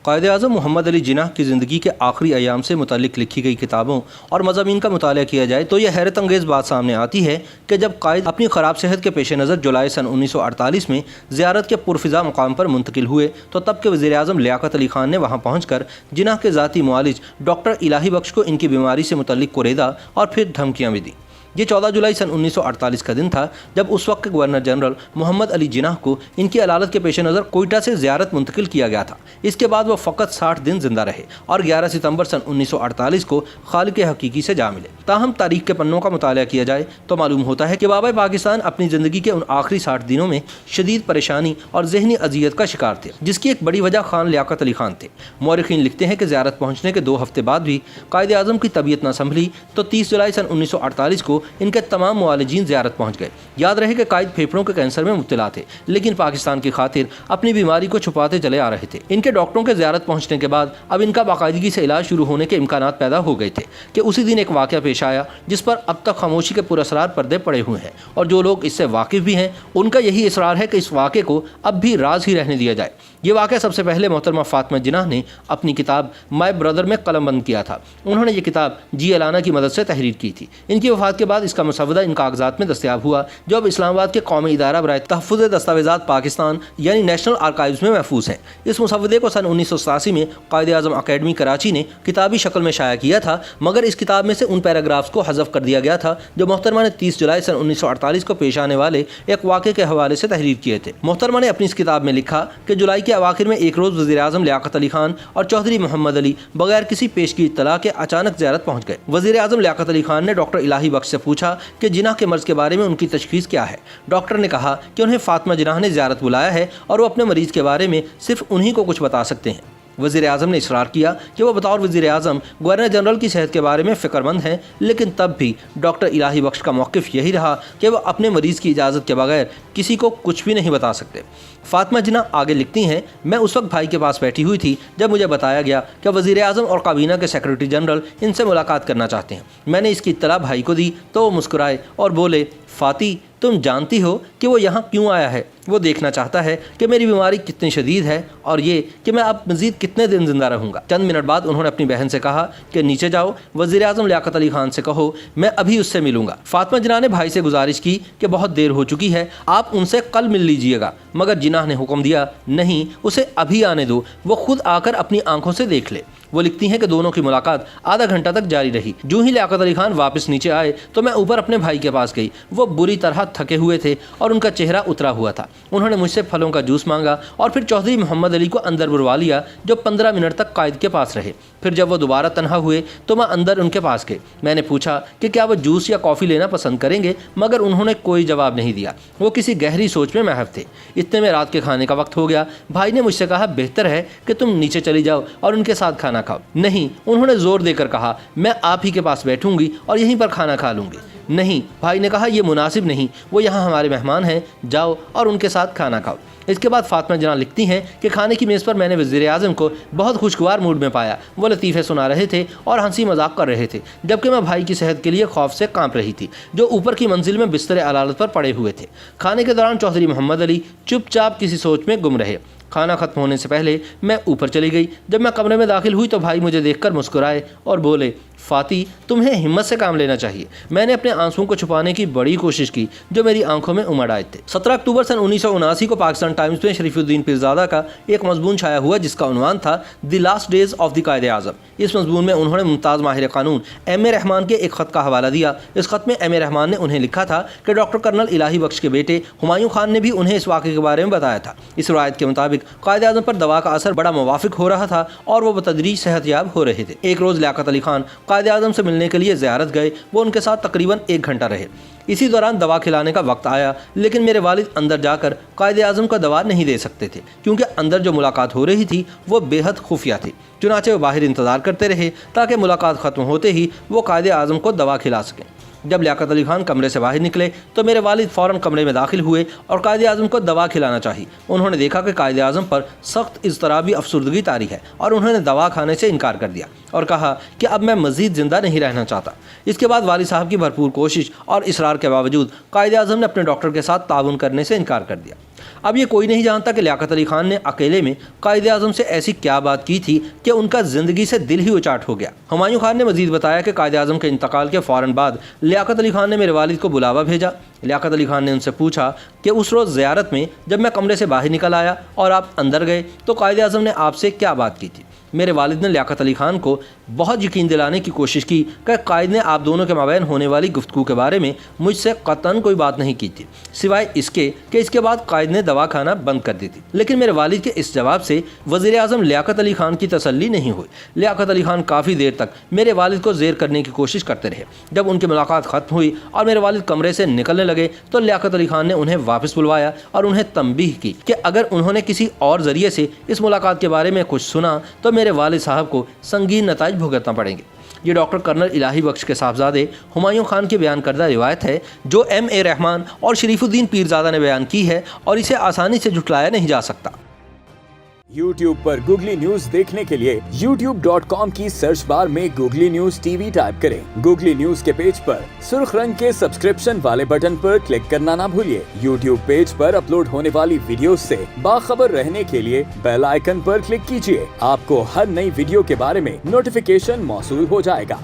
قائد اعظم محمد علی جناح کی زندگی کے آخری ایام سے متعلق لکھی گئی کتابوں اور مضامین کا مطالعہ کیا جائے تو یہ حیرت انگیز بات سامنے آتی ہے کہ جب قائد اپنی خراب صحت کے پیش نظر جولائی سن 1948 میں زیارت کے پرفضا مقام پر منتقل ہوئے تو تب کے وزیر اعظم لیاقت علی خان نے وہاں پہنچ کر جناح کے ذاتی معالج ڈاکٹر الہی بخش کو ان کی بیماری سے متعلق کوریدا اور پھر دھمکیاں بھی دیں۔ یہ 14 جولائی سن 1948 کا دن تھا جب اس وقت کے گورنر جنرل محمد علی جناح کو ان کی علالت کے پیش نظر کوئٹہ سے زیارت منتقل کیا گیا تھا۔ اس کے بعد وہ فقط 60 دن زندہ رہے اور 11 ستمبر سن 1948 کو خالق حقیقی سے جا ملے۔ تاہم تاریخ کے پنوں کا مطالعہ کیا جائے تو معلوم ہوتا ہے کہ بابا پاکستان اپنی زندگی کے ان آخری 60 دنوں میں شدید پریشانی اور ذہنی اذیت کا شکار تھے، جس کی ایک بڑی وجہ خان لیاقت علی خان تھے۔ مورخین لکھتے ہیں کہ زیارت پہنچنے کے 2 ہفتے بعد بھی قائد اعظم کی طبیعت نہ سنبھلی تو 30 جولائی سن 1948 کو ان کے تمام معالجین زیارت پہنچ گئے۔ یاد رہے کہ قائد پھیپھڑوں کے کینسر میں مبتلا تھے، لیکن پاکستان کی خاطر اپنی بیماری کو چھپاتے چلے آ رہے تھے۔ ان کے ڈاکٹروں کے زیارت پہنچنے کے بعد اب ان کا باقاعدگی سے علاج شروع ہونے کے امکانات پیدا ہو گئے تھے کہ اسی دن ایک واقعہ پیش آیا جس پر اب تک خاموشی کے پراسرار پردے پڑے ہوئے ہیں، اور جو لوگ اس سے واقف بھی ہیں ان کا یہی اصرار ہے کہ اس واقعے کو اب بھی راز ہی رہنے دیا جائے۔ یہ واقعہ سب سے پہلے محترمہ فاطمہ جناح نے اپنی کتاب مائی برادر میں قلم بند کیا تھا۔ انہوں نے یہ کتاب جی الانا کی مدد سے تحریر کی تھی۔ ان کی وفات کے بعد اس کا مسودہ ان کاغذات میں دستیاب ہوا جو اب اسلام آباد کے قومی ادارہ برائے تحفظ دستاویزات پاکستان یعنی نیشنل آرکائیوز میں محفوظ ہے۔ اس مسودے کو سن 1987 میں قائد اعظم اکیڈمی کراچی نے کتابی شکل میں شائع کیا تھا، مگر اس کتاب میں سے ان پیراگرافز کو حذف کر دیا گیا تھا جو محترمہ نے 30 جولائی سن 1948 کو پیش آنے والے ایک واقعے کے حوالے سے تحریر کیے تھے۔ محترمہ نے اپنی اس کتاب میں لکھا کہ جولائی کے اواخر میں ایک روز وزیر اعظم لیاقت علی خان اور چودھری محمد علی بغیر کسی پیشگی اطلاع کے اچانک زیارت پہنچ گئے۔ وزیر اعظم لیاقت علی خان نے ڈاکٹر الہی بخش سے پوچھا کہ جناح کے مرض کے بارے میں ان کی تشخیص کیا ہے۔ ڈاکٹر نے کہا کہ انہیں فاطمہ جناح نے زیارت بلایا ہے اور وہ اپنے مریض کے بارے میں صرف انہی کو کچھ بتا سکتے ہیں۔ وزیر اعظم نے اصرار کیا کہ وہ بطور وزیر اعظم گورنر جنرل کی صحت کے بارے میں فکر مند ہیں، لیکن تب بھی ڈاکٹر الہی بخش کا موقف یہی رہا کہ وہ اپنے مریض کی اجازت کے بغیر کسی کو کچھ بھی نہیں بتا سکتے۔ فاطمہ جناح آگے لکھتی ہیں، میں اس وقت بھائی کے پاس بیٹھی ہوئی تھی جب مجھے بتایا گیا کہ وزیر اعظم اور کابینہ کے سیکرٹری جنرل ان سے ملاقات کرنا چاہتے ہیں۔ میں نے اس کی اطلاع بھائی کو دی تو وہ مسکرائے اور بولے، فاطی تم جانتی ہو کہ وہ یہاں کیوں آیا ہے؟ وہ دیکھنا چاہتا ہے کہ میری بیماری کتنی شدید ہے اور یہ کہ میں اب مزید کتنے دن زندہ رہوں گا۔ چند منٹ بعد انہوں نے اپنی بہن سے کہا کہ نیچے جاؤ، وزیر اعظم لیاقت علی خان سے کہو میں ابھی اس سے ملوں گا۔ فاطمہ جناح نے بھائی سے گزارش کی کہ بہت دیر ہو چکی ہے، آپ ان سے کل مل لیجئے گا، مگر جناح نے حکم دیا نہیں، اسے ابھی آنے دو، وہ خود آ کر اپنی آنکھوں سے دیکھ لے۔ وہ لکھتی ہیں کہ دونوں کی ملاقات آدھا گھنٹہ تک جاری رہی۔ جو ہی لیاقت علی خان واپس نیچے آئے تو میں اوپر اپنے بھائی کے پاس گئی۔ وہ بری طرح تھکے ہوئے تھے اور ان کا چہرہ اترا ہوا تھا۔ انہوں نے مجھ سے پھلوں کا جوس مانگا اور پھر چودھری محمد علی کو اندر بلوا لیا جو 15 منٹ تک قائد کے پاس رہے۔ پھر جب وہ دوبارہ تنہا ہوئے تو میں اندر ان کے پاس گئی۔ میں نے پوچھا کہ کیا وہ جوس یا کافی لینا پسند کریں گے، مگر انہوں نے کوئی جواب نہیں دیا۔ وہ کسی گہری سوچ میں محو تھے۔ اتنے میں رات کے کھانے کا وقت ہو گیا۔ بھائی نے مجھ سے کہا بہتر ہے کہ تم نیچے چلی جاؤ اور ان کے ساتھ کھانا کھاؤ۔ نہیں، انہوں نے زور دے کر کہا، میں آپ ہی کے پاس بیٹھوں گی اور یہیں پر کھانا کھا لوں گی۔ نہیں، بھائی نے کہا یہ مناسب نہیں، وہ یہاں ہمارے مہمان ہیں، جاؤ اور ان کے ساتھ کھانا کھاؤ۔ اس کے بعد فاطمہ جناح لکھتی ہیں کہ کھانے کی میز پر میں نے وزیر اعظم کو بہت خوشگوار موڈ میں پایا۔ وہ لطیفے سنا رہے تھے اور ہنسی مذاق کر رہے تھے، جبکہ میں بھائی کی صحت کے لیے خوف سے کانپ رہی تھی جو اوپر کی منزل میں بستر علالت پر پڑے ہوئے تھے۔ کھانے کے دوران چودھری محمد علی چپ چاپ کسی سوچ میں گم رہے۔ کھانا ختم ہونے سے پہلے میں اوپر چلی گئی۔ جب میں کمرے میں داخل ہوئی تو بھائی مجھے دیکھ کر مسکرائے اور بولے، فاطی تمہیں ہمت سے کام لینا چاہیے۔ میں نے اپنے آنسوؤں کو چھپانے کی بڑی کوشش کی جو میری آنکھوں میں امڑ آئے تھے۔ 17 اکتوبر سن 1979 کو پاکستان ٹائمز میں شریف الدین پیرزادہ کا ایک مضمون شائع ہوا جس کا عنوان تھا the last days of the Quaid Azam. اس مضمون میں انہوں نے ممتاز ماہر قانون ایم اے رحمان کے ایک خط کا حوالہ دیا۔ اس خط میں ایم اے رحمان نے انہیں لکھا تھا کہ ڈاکٹر کرنل الہی بخش کے بیٹے ہمایوں خان نے بھی انہیں اس واقعے کے بارے میں بتایا تھا۔ اس روایت کے مطابق قائد اعظم پر دوا کا اثر بڑا موافق ہو رہا تھا اور وہ بتدریج صحت یاب ہو رہے تھے۔ ایک روز لیاقت علی خان قائد اعظم سے ملنے کے لیے زیارت گئے۔ وہ ان کے ساتھ تقریباً 1 گھنٹہ رہے۔ اسی دوران دوا کھلانے کا وقت آیا، لیکن میرے والد اندر جا کر قائد اعظم کو دوا نہیں دے سکتے تھے کیونکہ اندر جو ملاقات ہو رہی تھی وہ بے حد خفیہ تھی۔ چنانچہ وہ باہر انتظار کرتے رہے تاکہ ملاقات ختم ہوتے ہی وہ قائد اعظم کو دوا کھلا سکیں۔ جب لیاقت علی خان کمرے سے باہر نکلے تو میرے والد فوراً کمرے میں داخل ہوئے اور قائد اعظم کو دوا کھلانا چاہی۔ انہوں نے دیکھا کہ قائد اعظم پر سخت اضطرابی افسردگی طاری ہے اور انہوں نے دوا کھانے سے انکار کر دیا اور کہا کہ اب میں مزید زندہ نہیں رہنا چاہتا۔ اس کے بعد والد صاحب کی بھرپور کوشش اور اصرار کے باوجود قائد اعظم نے اپنے ڈاکٹر کے ساتھ تعاون کرنے سے انکار کر دیا۔ اب یہ کوئی نہیں جانتا کہ لیاقت علی خان نے اکیلے میں قائد اعظم سے ایسی کیا بات کی تھی کہ ان کا زندگی سے دل ہی اچاٹ ہو گیا۔ ہمایوں خان نے مزید بتایا کہ قائد اعظم کے انتقال کے فوراً بعد لیاقت علی خان نے میرے والد کو بلاوا بھیجا۔ لیاقت علی خان نے ان سے پوچھا کہ اس روز زیارت میں جب میں کمرے سے باہر نکل آیا اور آپ اندر گئے تو قائد اعظم نے آپ سے کیا بات کی تھی؟ میرے والد نے لیاقت علی خان کو بہت یقین دلانے کی کوشش کی کہ قائد نے آپ دونوں کے مابین ہونے والی گفتگو کے بارے میں مجھ سے قطعاً کوئی بات نہیں کی تھی، سوائے اس کے کہ اس کے بعد قائد نے دوا کھانا بند کر دی تھی۔ لیکن میرے والد کے اس جواب سے وزیر اعظم لیاقت علی خان کی تسلی نہیں ہوئی۔ لیاقت علی خان کافی دیر تک میرے والد کو زیر کرنے کی کوشش کرتے رہے۔ جب ان کی ملاقات ختم ہوئی اور میرے والد کمرے سے نکلنے لگے تو لیاقت علی خان نے انہیں واپس بلوایا اور انہیں تنبیہ کی کہ اگر انہوں نے کسی اور ذریعے سے اس ملاقات کے بارے میں کچھ سنا تو میرے والد صاحب کو سنگین نتائج بھگتنا پڑیں گے۔ یہ ڈاکٹر کرنل الہی بخش کے صاحبزادے ہمایوں خان کی بیان کردہ روایت ہے جو ایم اے رحمان اور شریف الدین پیرزادہ نے بیان کی ہے اور اسے آسانی سے جھٹلایا نہیں جا سکتا۔ YouTube پر گوگلی نیوز دیکھنے کے لیے youtube.com کی سرچ بار میں googly news T V type کریں۔ گوگلی نیوز کے پیج پر سرخ رنگ کے سبسکرپشن والے بٹن پر کلک کرنا نہ بھولیے۔ YouTube پیج پر اپلوڈ ہونے والی ویڈیوز سے باخبر رہنے کے لیے بیل آئیکن پر کلک کیجیے۔ آپ کو ہر نئی ویڈیو کے بارے میں نوٹیفیکیشن موصول ہو جائے گا۔